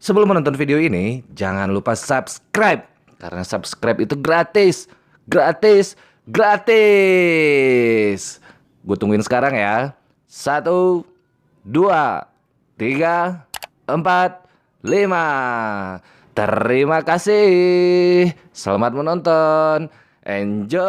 Sebelum menonton video ini, jangan lupa subscribe. Karena subscribe itu gratis. Gratis. Gratis. Gue tungguin sekarang ya. 1, 2, 3, 4, 5. Terima kasih. Selamat menonton. Enjoy.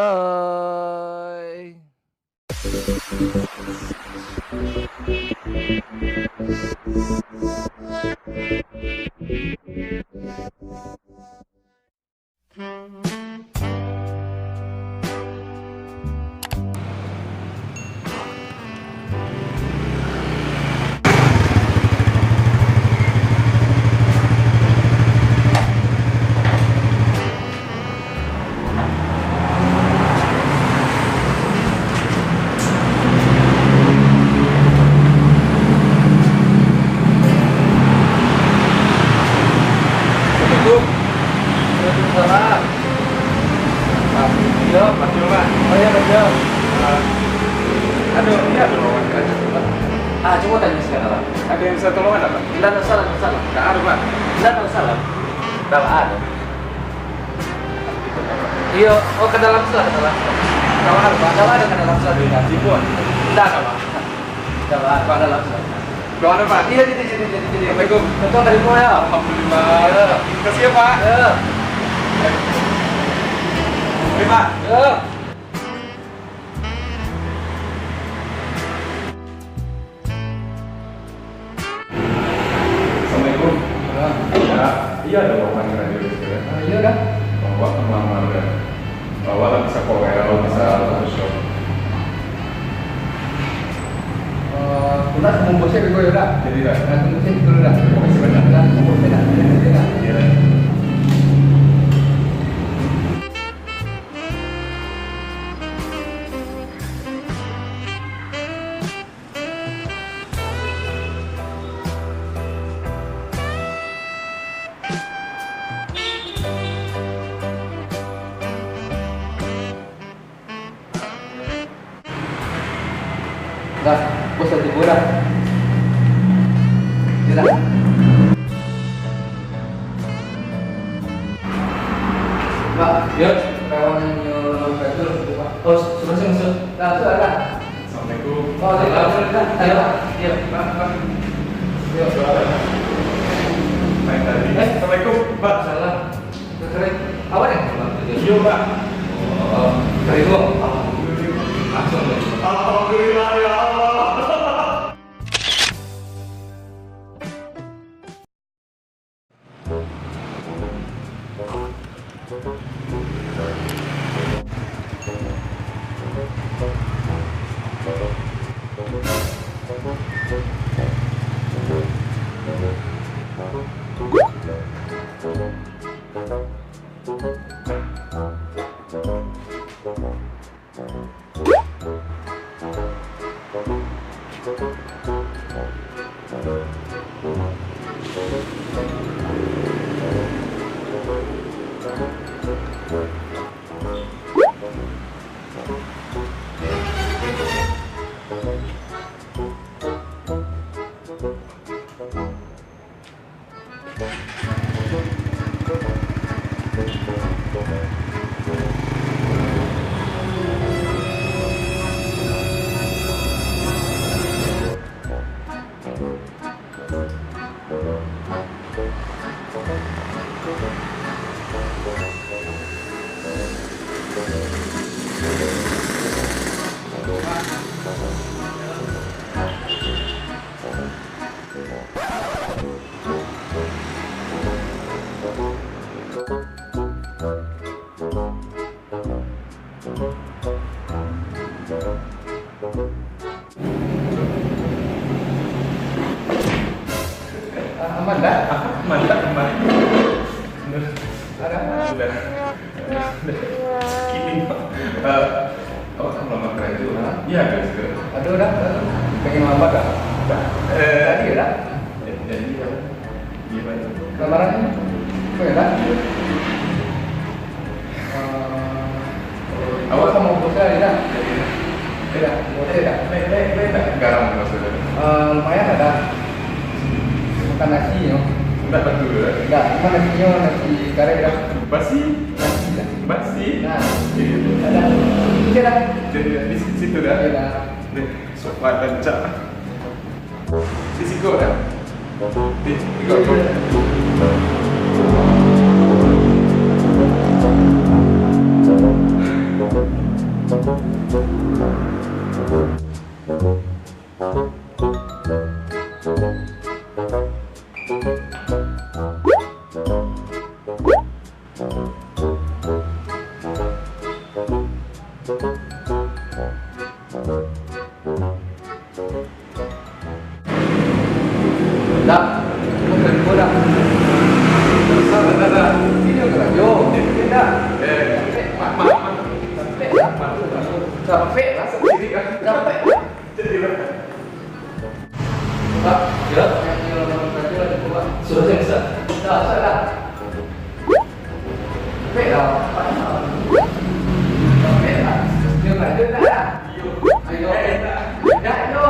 Waalaikumsalam. Pak, iya, Pak Joma. Oh iya, Pak Jom. Aduh, iya, tolongan aja, Pak. Coba tanya sekarang. Ada yang bisa tolongan apa? Tidak ada salah, Nggak ada, Pak. Tidak ada salah. Tidak ada. Iya, oh ke dalam salah, ke dalam. Kalau ada, Pak. Kalau ada ke dalam salah juga. Cipuan. Tidak ada, Pak. Tidak ada, Pak. Dalam salah. Doa ada, Pak. Iya, jadi. Assalamualaikum. Betul dari mulai ya. Alhamdulillah. Iya. Kasih ya, Pak. Iya. Oke, Pak. Iya. Assalamualaikum. Ya, iya ada lowongan di radio di sini. Iya dah. Bawa melamar ya. Bawa lah bisa Corel, bisa Photoshop. Udah membosnya gue udah. Jadi dah. Nah, membosnya dulu dah. Terima kasih banyak. Udah, membosnya dah. Iya. Udah, bos udah gue dah. Udah. Pak, Iya. kawan nyuruh betul, Pak. Oh, sudah sih masuk. Nah, itu ada. Assalamualaikum. Oh, ada. Iya, Pak. Iya. Pak, Pak. Yuk, Baik tadi. Assalamualaikum, Pak. salah. Keren. Apa nih? Iya, Pak. Oh, keren gua. Langsung deh. Alhamdulillah ya Allah. Aman dah. Mantap, kemarin. Ada. Sudah. Kini, Pak. Kau kan melamar kerja itu? Iya, guys. Ada udah. Pengen lambat dah. Tadi udah. Jadi, iya, Pak. Lamarannya. Kau ya dah. Awak sama bosnya ada? Tidak, bosnya tidak. Garam maksudnya. Lumayan ada. Makan nasi ya. Tak betul lah. Enggak, cuma nasinya nasi karet dah. Basi. Nasi dah. Basi. Nah, Iya. ada. Ini dah. Jadi di situ dah. Iya dah. Sopan dan cak. Di situ dah. Di situ. Dah. Mau dah. Dah. Ini enggak. Yo, ini dah. Mak. Sampai lah. Jadi kan. Sampai. Jadi lah. Pak, ya. Yang orang tadi lagi buat. Sudah selesai. Dah, sudah. Sampai lah. Sampai lah. Dia enggak ada dah. Ayo. Ya, yo.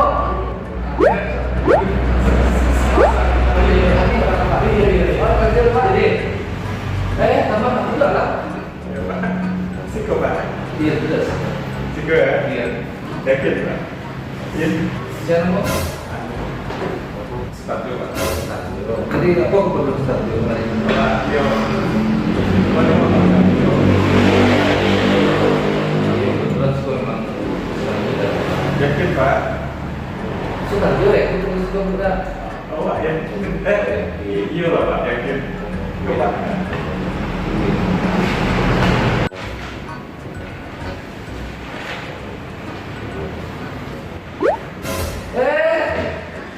Tambah juga lah. Siko Pak. Iya, jelas. Siko ya. Iya. Yakin Pak. Iya. Jangan mau. Start dulu Pak. Jadi apa aku perlu start dulu hari ini? Pak, yo. Mana Pak? Kebetulan sekolah memang sudah. Yakin Pak. Sudah juga ya, aku sekolah sudah. Oh Pak yakin. Iya lah Pak yakin. Iya Pak.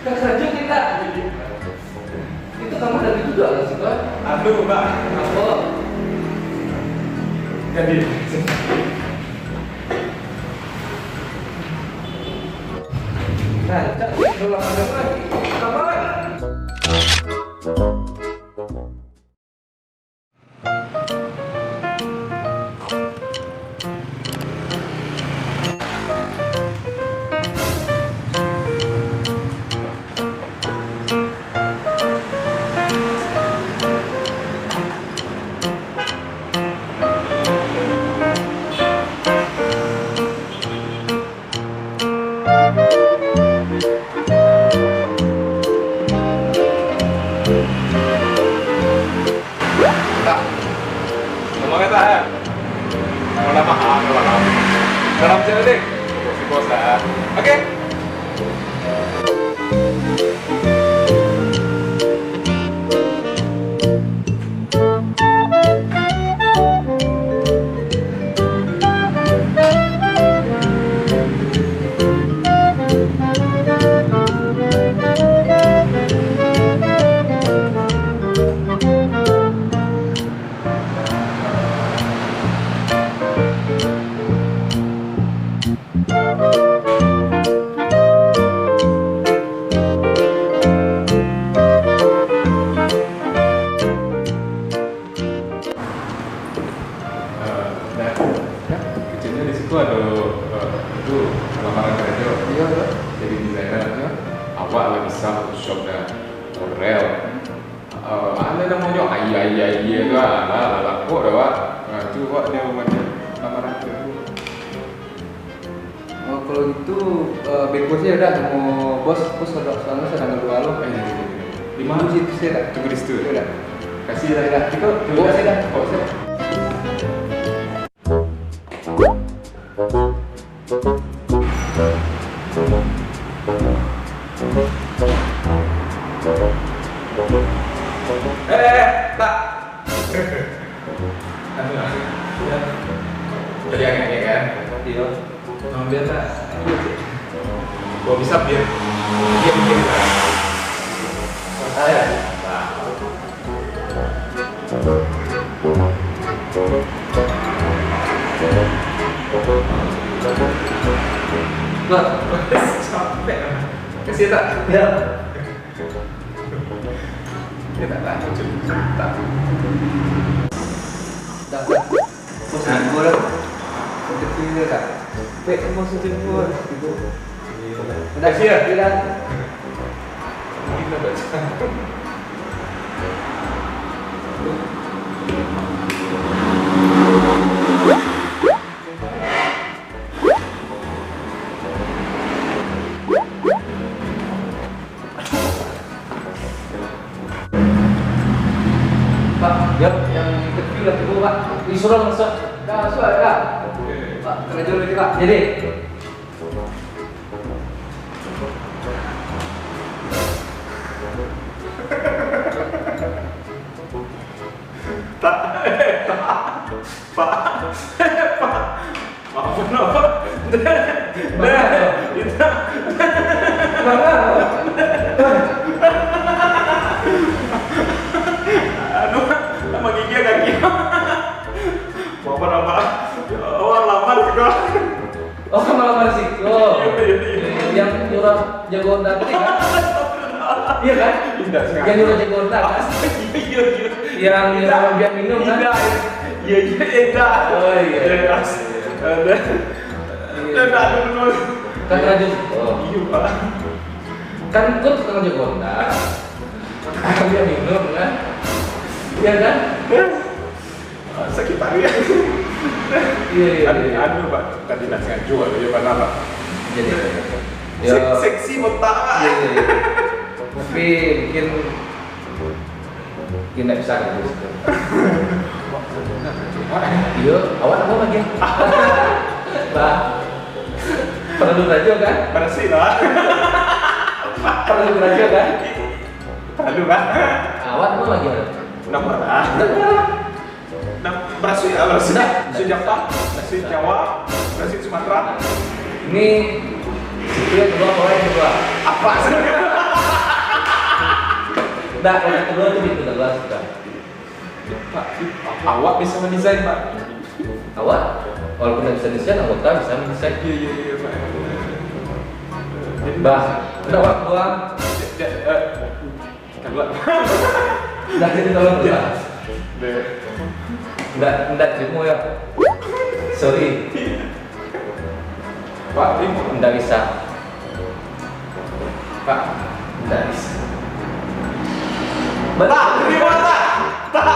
Kesanjung kita. Itu kamu dari juga lah sih kan? Aduh Pak. Apa? Jadi. Nah, cak, ulang ada lagi. Apa lagi? Ngomongnya tak ya? Kalau nama kalau dalam channel deh. Si bos dah. Oke. Kecilnya di situ ada itu lamaran kerja. Iya, iya. Jadi desainer. Awak lah bisa Photoshop dan Corel. Anda namanya ayah itu lah kok dah Wak. Itu Wak dia macam lamaran kerja. Oh, kalau gitu big bossnya udah mau bos ada soalnya sedang ngadu alo. Di mana Di situ saya dah. Tunggu di situ. Udah. Kasih Sudah dah. dah. Itu bawa saya dah. Bawa saya. Tak. Tadi agak kan? Iya. Ambil tak. Gua bisa biar diam tak. Saya. Nah, Capek. Kasih tak? ya. Ya tak tak. Tak. Dah. Bos jemput dah. Kecil dia tak. Pek mau jemput gitu. Udah Kasih ya? Tidak. Kita baca. Pak, yang interview lagi bu Pak. Disuruh masuk. Dah masuk dah. Pak, kerja lagi Pak. Jadi. Maafkan apa? Aduh, sama gigi kaki. Maafkan apa? Orang lamar juga. Oh, malah masih. Oh. Yang nyuruh jagoan dati kan? Iya kan? Tidak sengaja. Yang nyuruh jagoan dati kan? Yang nyuruh biar minum kan? Iya, tidak. Oh iya. Tidak dulu. Kan rajin. Oh. Iya, Pak. Kan gue tukang jagoan dati. Biar minum kan? Iya kan? Sakit pari ya. Iya. Anu Pak, tadi nak sengaja jual dia mana Pak? Jadi. Seksi botak Pak. Iya. Tapi mungkin tidak bisa kan gitu. Iya, awak apa lagi? Bah, perlu radio kan? Bersih lah. Perlu radio kan? Aduh Pak. Awak apa lagi? Nomor lah. Nah, bersih ya, bersih. Sejak bersih Jawa, bersih Sumatera. Ini itu yang kedua, kalau yang kedua. Apa sih? Nah, kalau yang kedua itu di 13 sudah. Pak, awak bisa mendesain Pak. Awak, walaupun tidak bisa desain, anggota bisa mendesain. Iya Pak. Bah, udah awak kedua. Kedua. Udah jadi tolong kedua. Enggak terima ya. Sorry. Pak, ini Enggak bisa. Pak, enggak bisa. Pak, terima Tak.